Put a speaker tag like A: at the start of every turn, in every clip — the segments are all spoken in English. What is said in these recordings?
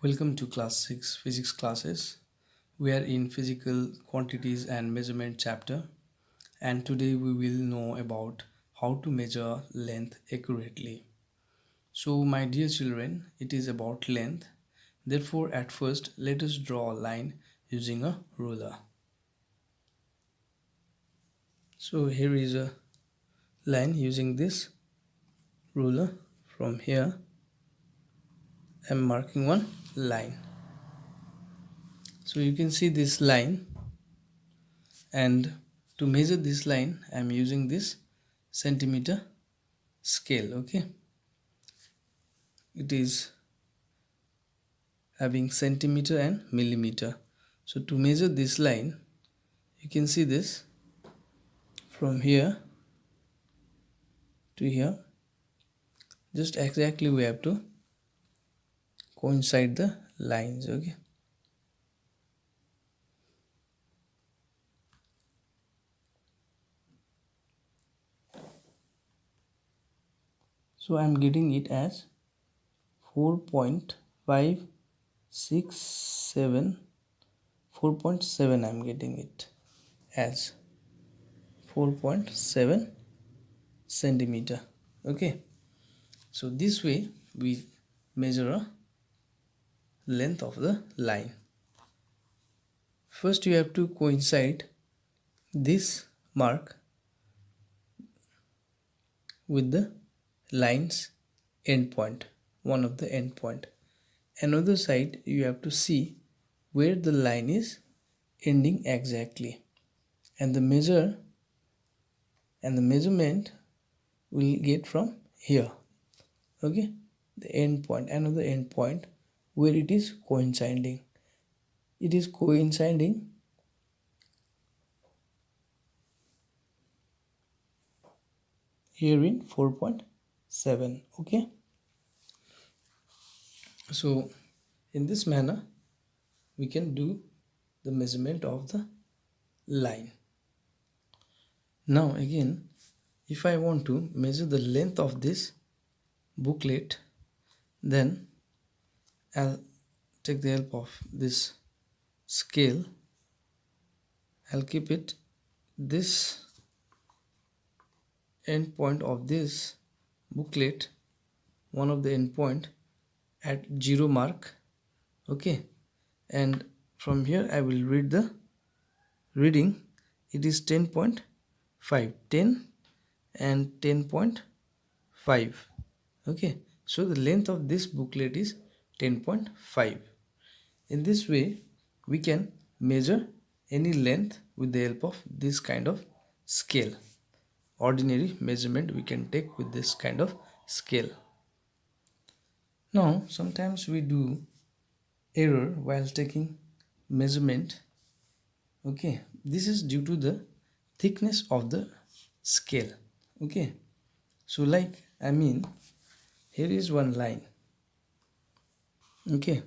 A: Welcome to class 6 physics classes. We are in physical quantities and measurement chapter, and today we will know about how to measure length accurately. So my dear children, it is about length. Therefore at first let us draw a line using a ruler. So here is a line using this ruler. From here I am marking one line. So you can see this line, and to measure this line I am using this centimeter scale. Okay, it is having centimeter and millimeter. So to measure this line, you can see this from here to here, just exactly we have to coincide the lines. Okay, so I'm getting it as 4.567. 4.7 I'm getting it as 4.7 centimeter. Okay, so this way we measure a length of the line. First you have to coincide this mark with the line's endpoint, one of the endpoint. Another side you have to see where the line is ending exactly, and the measurement will get from here. Okay, the endpoint, another endpoint where it is coinciding. It is coinciding here in 4.7. Okay, so in this manner we can do the measurement of the line. Now again, if I want to measure the length of this booklet, then I'll take the help of this scale. I'll keep it this end point of this booklet, one of the end point, at 0 mark. Okay, and from here I will read the reading. It is 10.5, 10 and 10.5. Okay, so the length of this booklet is 10.5. In this way we can measure any length with the help of this kind of scale. Ordinary measurement we can take with this kind of scale. Now sometimes we do error while taking measurement. Okay, this is due to the thickness of the scale. Okay, so like here is one line. Okay,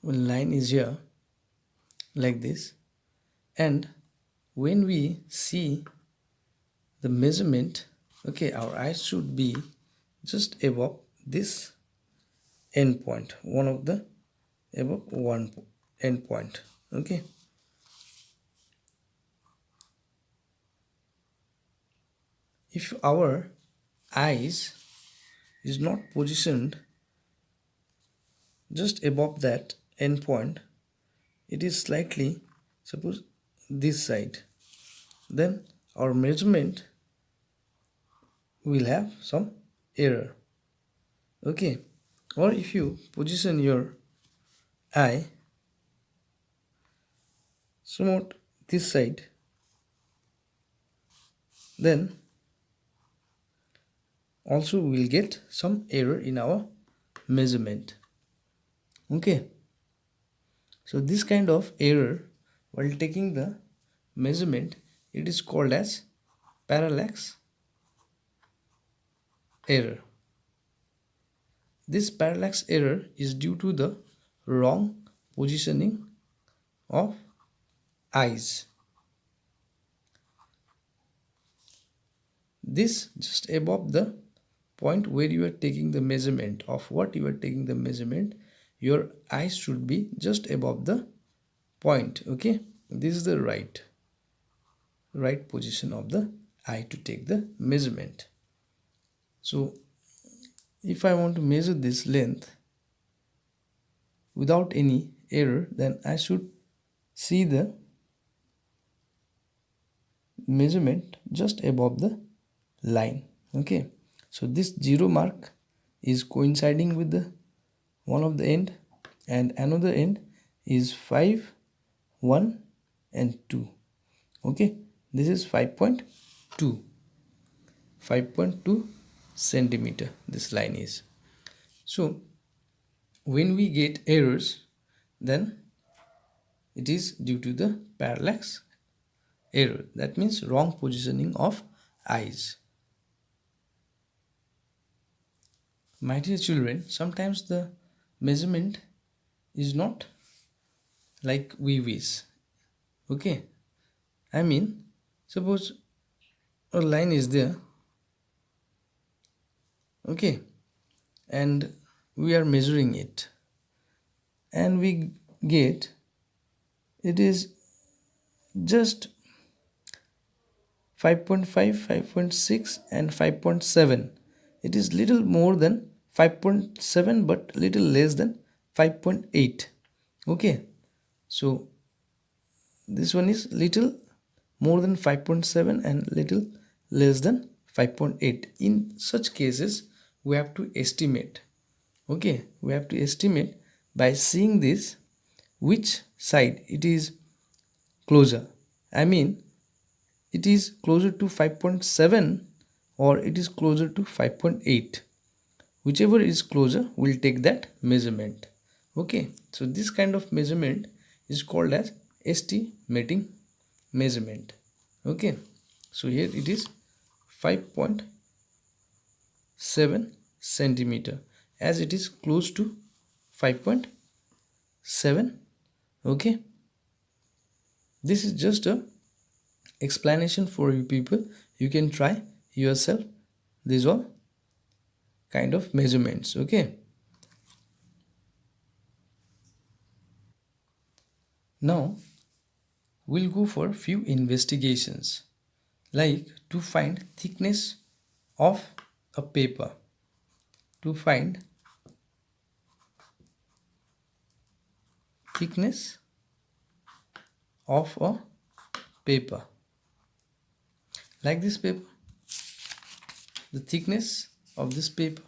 A: one line is here like this, and when we see the measurement, okay, our eyes should be just above this end point, one of the above one end point. Okay, if our eyes is not positioned just above that end point, it is slightly, suppose this side, then our measurement will have some error. Okay, or if you position your eye somewhat this side, then also we will get some error in our measurement. Okay, so this kind of error while taking the measurement, it is called as parallax error. This parallax error is due to the wrong positioning of eyes. This just above the point where you are taking the measurement of what you are taking the measurement, your eyes should be just above the point. Okay, this is the right position of the eye to take the measurement. So if I want to measure this length without any error, then I should see the measurement just above the line. Okay, so this 0 mark is coinciding with the one of the end, and another end is 5, 1 and 2. Okay, this is 5.2 centimeter this line is. So when we get errors, then it is due to the parallax error, that means wrong positioning of eyes. My dear children, sometimes the measurement is not like we wish. Okay, I mean, suppose a line is there, okay, and we are measuring it, and we get it is just 5.5, 5.6 and 5.7. It is little more than 5.7 but little less than 5.8. Okay, so this one is little more than 5.7 and little less than 5.8. In such cases we have to estimate. Okay, we have to estimate by seeing this which side it is closer. I mean, it is closer to 5.7 or it is closer to 5.8. Whichever is closer, we'll take that measurement. Okay, so this kind of measurement is called as estimating measurement. Okay, so here it is 5.7 centimeter, as it is close to 5.7. Okay, this is just a explanation for you people. You can try yourself these all kind of measurements. Okay, now we'll go for few investigations, like to find thickness of a paper. To find thickness of a paper, like this paper, the thickness of this paper,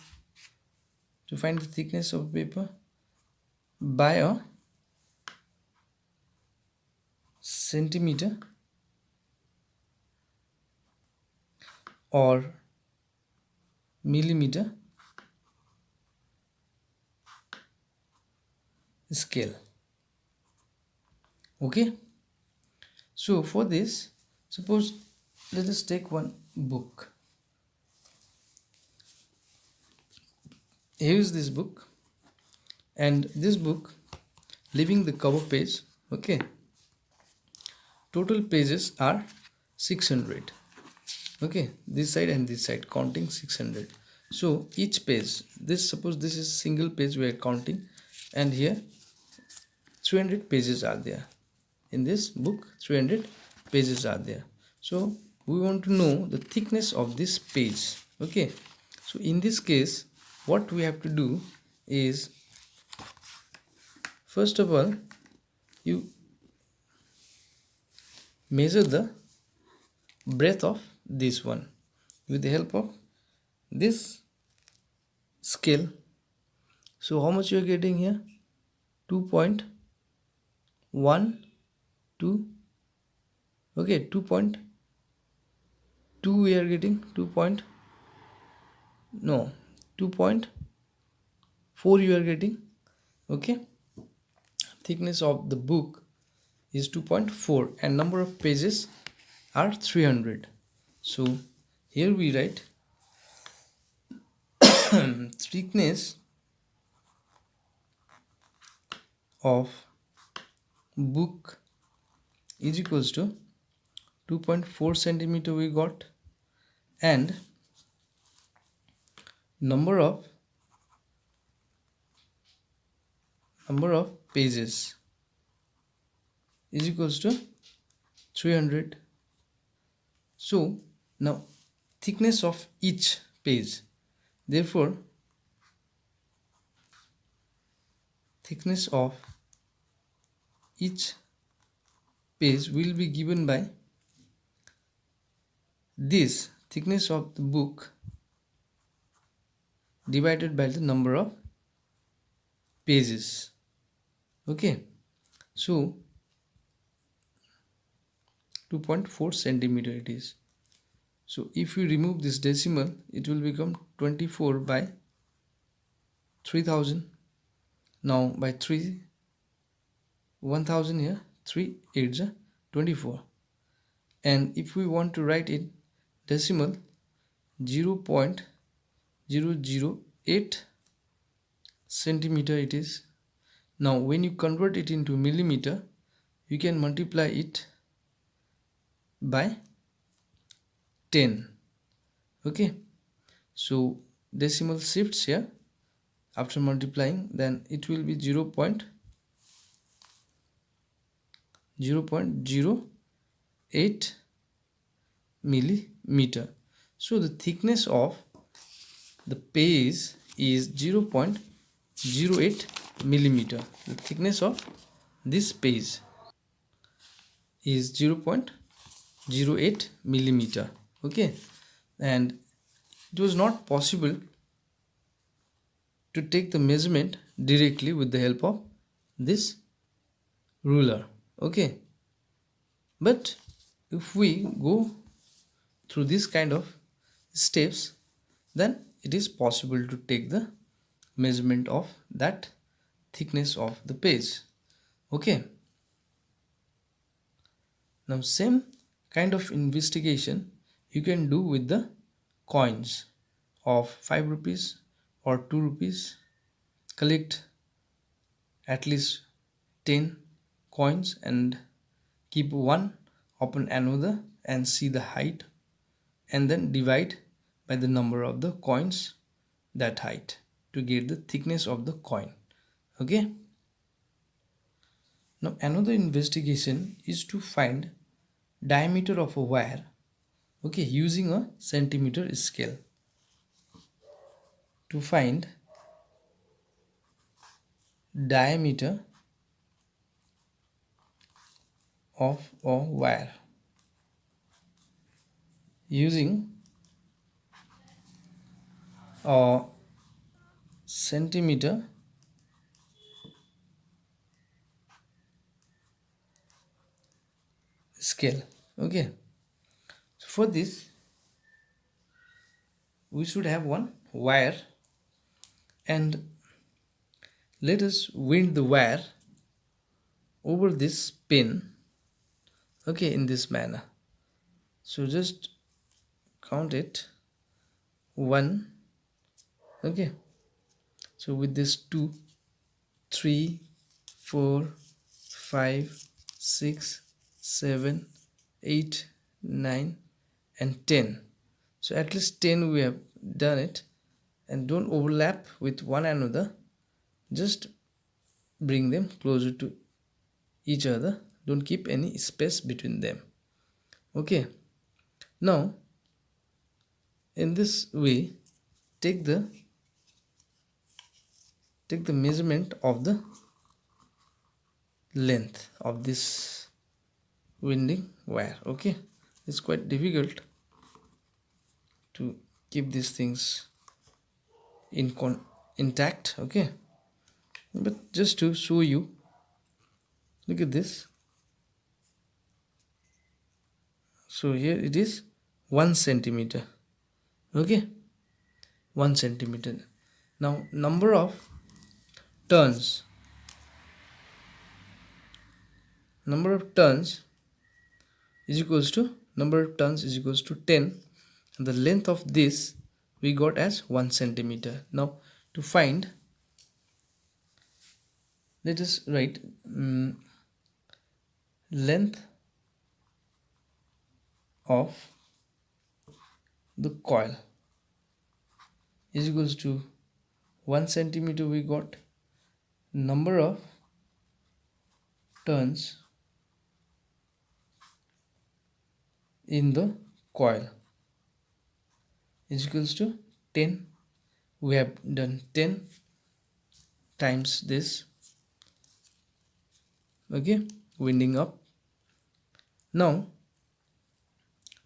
A: to find the thickness of paper by a centimeter or millimeter scale. Okay, so for this, suppose let us take one book. Here is this book, and this book, leaving the cover page, okay, total pages are 600. Okay, this side and this side counting 600. So each page, this, suppose this is single page we are counting, and here 300 pages are there. In this book 300 pages are there. So we want to know the thickness of this page. Okay, so in this case what we have to do is, first of all, you measure the breadth of this one with the help of this scale. So how much you are getting here? 2.12. Okay, 2.2 we are getting. 2.4 you are getting. Okay, thickness of the book is 2.4 and number of pages are 300. So here we write thickness of book is equals to 2.4 centimeter we got, and number of pages is equals to 300. So now thickness of each page, therefore thickness of each page will be given by this thickness of the book divided by the number of pages. Okay, so 2.4 centimeter it is. So if you remove this decimal, it will become 24 by 3000. Now by 3 1000 here, 3 8s are 24. And if we want to write it decimal, 0.008 centimeter it is. Now when you convert it into millimeter, you can multiply it by 10. Okay, so decimal shifts here after multiplying, then it will be 0.08 millimeter. So the thickness of the page is 0.08 millimeter. The thickness of this page is 0.08 millimeter. Okay, and it was not possible to take the measurement directly with the help of this ruler. Okay, but if we go through this kind of steps, then it is possible to take the measurement of that thickness of the page. Okay, now same kind of investigation you can do with the coins of 5 rupees or 2 rupees. Collect at least 10 coins and keep one upon another and see the height, and then divide by the number of the coins that height to get the thickness of the coin. Okay, now another investigation is to find diameter of a wire, okay, using a centimeter scale. To find diameter of a wire using a centimeter scale. Okay, so for this we should have one wire, and let us wind the wire over this pin, okay, in this manner. So just count it, 1, okay, so with this 2, 3, 4, 5, 6, 7, 8, 9 and 10. So at least 10 we have done it, and don't overlap with one another, just bring them closer to each other, don't keep any space between them. Okay, now in this way take the measurement of the length of this winding wire. Okay, it's quite difficult to keep these things intact. Okay, but just to show you, look at this. So here it is 1 centimeter. Okay, 1 centimeter. Now number of turns is equals to 10, and the length of this we got as 1 centimeter. Now to find, let us write length of the coil is equals to 1 centimeter. We got number of turns in the coil is equals to 10. We have done 10 times this. Okay, winding up. Now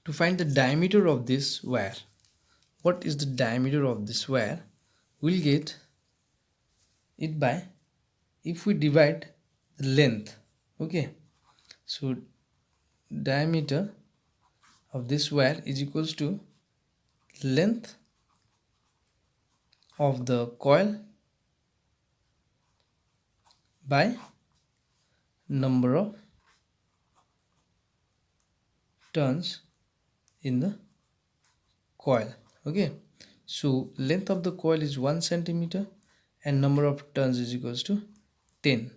A: to find the diameter of this wire, what is the diameter of this wire? We'll get it by, if we divide the length. Okay, so diameter of this wire is equals to length of the coil by number of turns in the coil. Okay, so length of the coil is 1 centimeter and number of turns is equals to 10.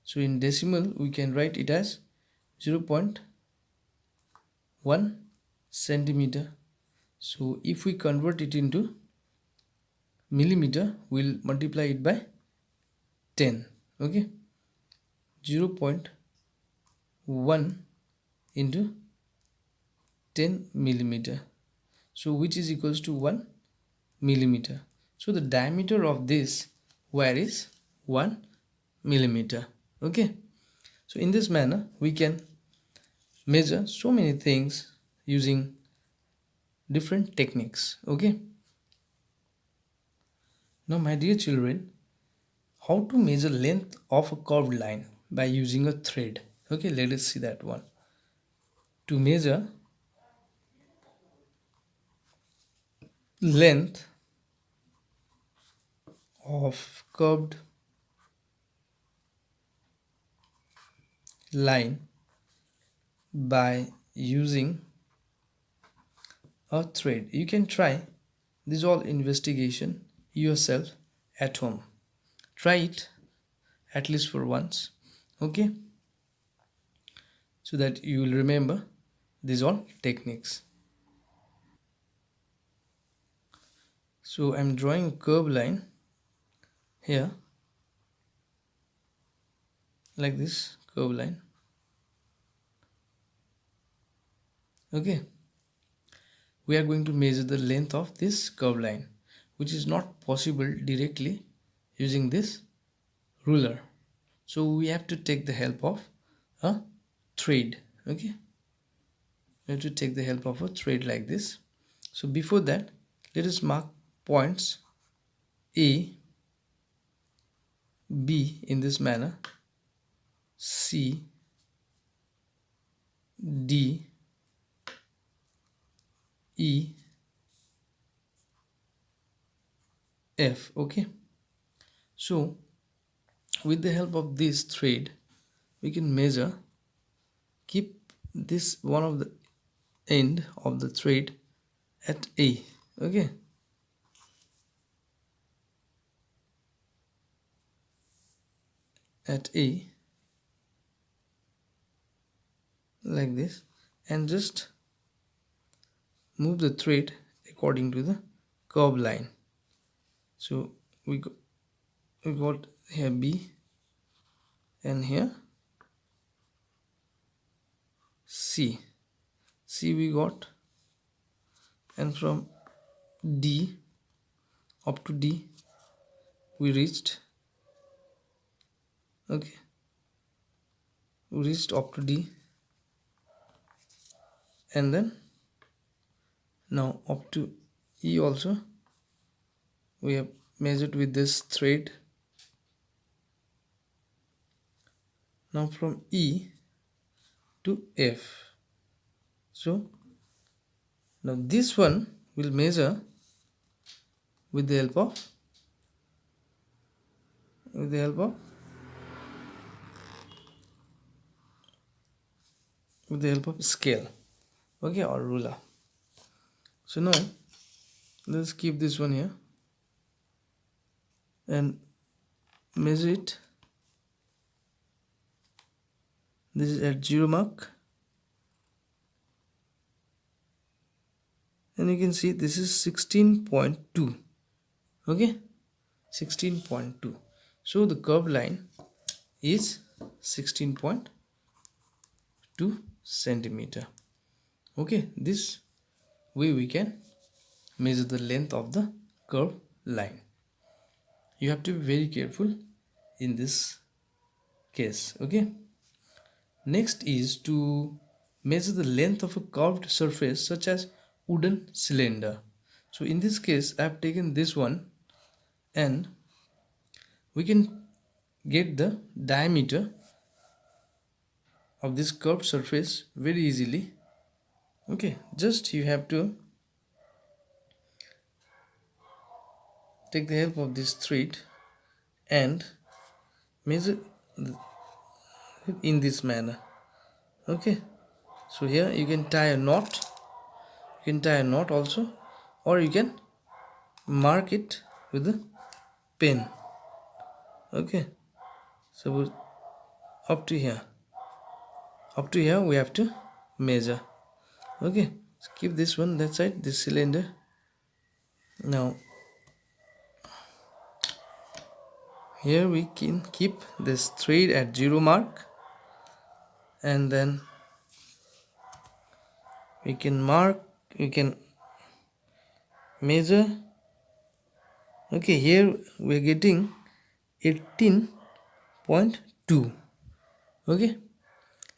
A: So in decimal we can write it as 0.1 centimeter. So if we convert it into millimeter, we'll multiply it by 10. Okay, 0.1 into 10 millimeter, so which is equals to 1 millimeter. So the diameter of this wire is 1 millimeter. Okay, so in this manner we can measure so many things using different techniques. Okay, now my dear children, how to measure length of a curved line by using a thread. Okay, let us see that one. To measure length of curved line by using a thread, you can try this all investigation yourself at home. Try it at least for once. Okay, so that you will remember these all techniques. So I'm drawing a curved line here, like this curved line. Okay, we are going to measure the length of this curved line, which is not possible directly using this ruler. So we have to take the help of a thread. Okay, we have to take the help of a thread like this. So before that, let us mark points A, B in this manner, C, D, E, F. Okay, so with the help of this thread we can measure, keep this one of the end of the thread at A. Okay, at A, like this, and just move the thread according to the curve line. So we got here B and here C. C we got, and from D up to D we reached. Okay, we reached up to D, and then now up to E also we have measured with this thread. Now from E to F, so now this one will measure with the help of scale, okay, or ruler. So now let's keep this one here and measure it. This is at 0 mark, and you can see this is 16.2. Okay, 16.2. So the curved line is 16.2 centimeter. Okay, this way we can measure the length of the curved line. You have to be very careful in this case. Okay, next is to measure the length of a curved surface such as wooden cylinder. So in this case I have taken this one, and we can get the diameter of this curved surface very easily. Okay, just you have to take the help of this thread and measure it in this manner. Okay, so here you can tie a knot, also, or you can mark it with a pen. Okay, so up to here, we have to measure. Okay, so keep this one that side, this cylinder. Now here we can keep this thread at 0 mark, and then we can measure. Okay, here we're getting 18.2. Okay,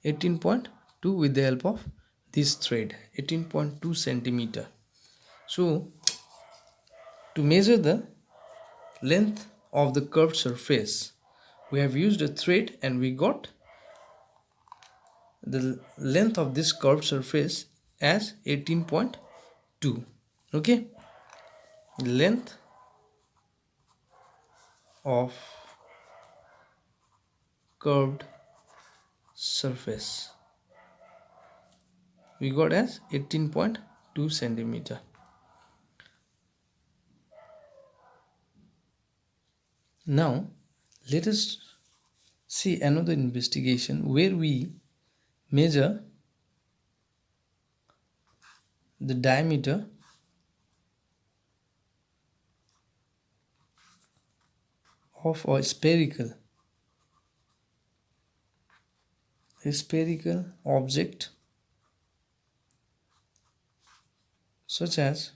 A: 18.2 with the help of this thread, 18.2 centimeter. So to measure the length of the curved surface, we have used a thread and we got the length of this curved surface as 18.2. Okay, length of curved surface we got as 18.2 centimeter. Now let us see another investigation where we measure the diameter of a spherical object such as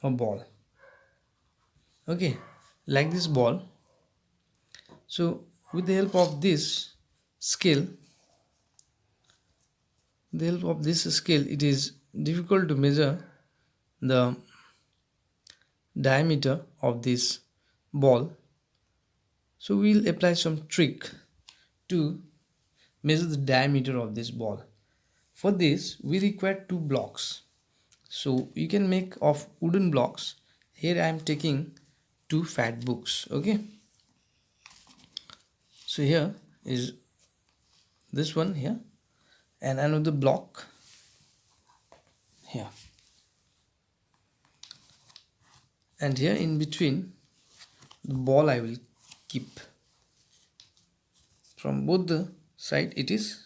A: a ball. Okay, like this ball. So with the help of this scale, it is difficult to measure the diameter of this ball. So we'll apply some trick to measure the diameter of this ball. For this we require two blocks. So you can make of wooden blocks. Here I am taking two fat books. Okay, so here is this one here, and another block here, and here in between the ball I will keep. From both the side it is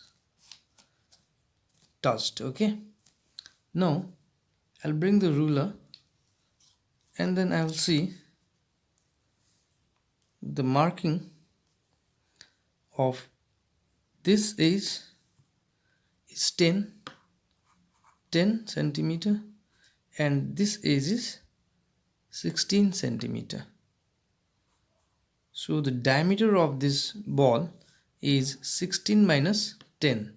A: touched. Okay, now I'll bring the ruler and then I will see the marking of this is 10 centimeter and this edge is 16 centimeter. So the diameter of this ball is 16 minus 10.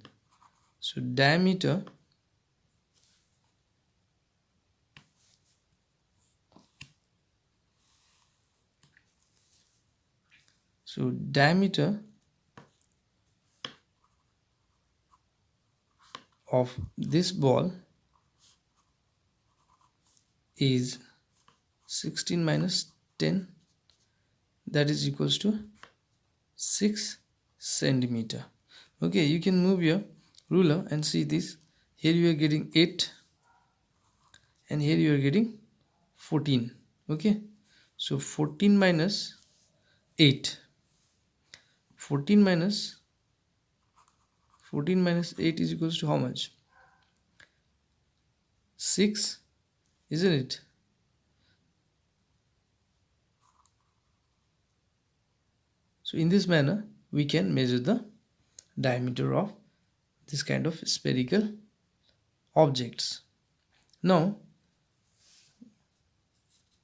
A: So diameter of this ball is 16 minus 10, that is equals to 6 centimeter. Okay, you can move your ruler and see this. Here you are getting 8 and here you are getting 14. Okay, so 14 minus 8, 14 minus 8 is equals to how much? 6, isn't it? So in this manner we can measure the diameter of this kind of spherical objects. Now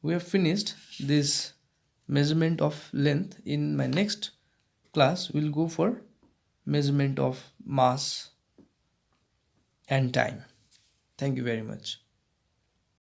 A: we have finished this measurement of length. In my next class we'll go for measurement of mass and time. Thank you very much.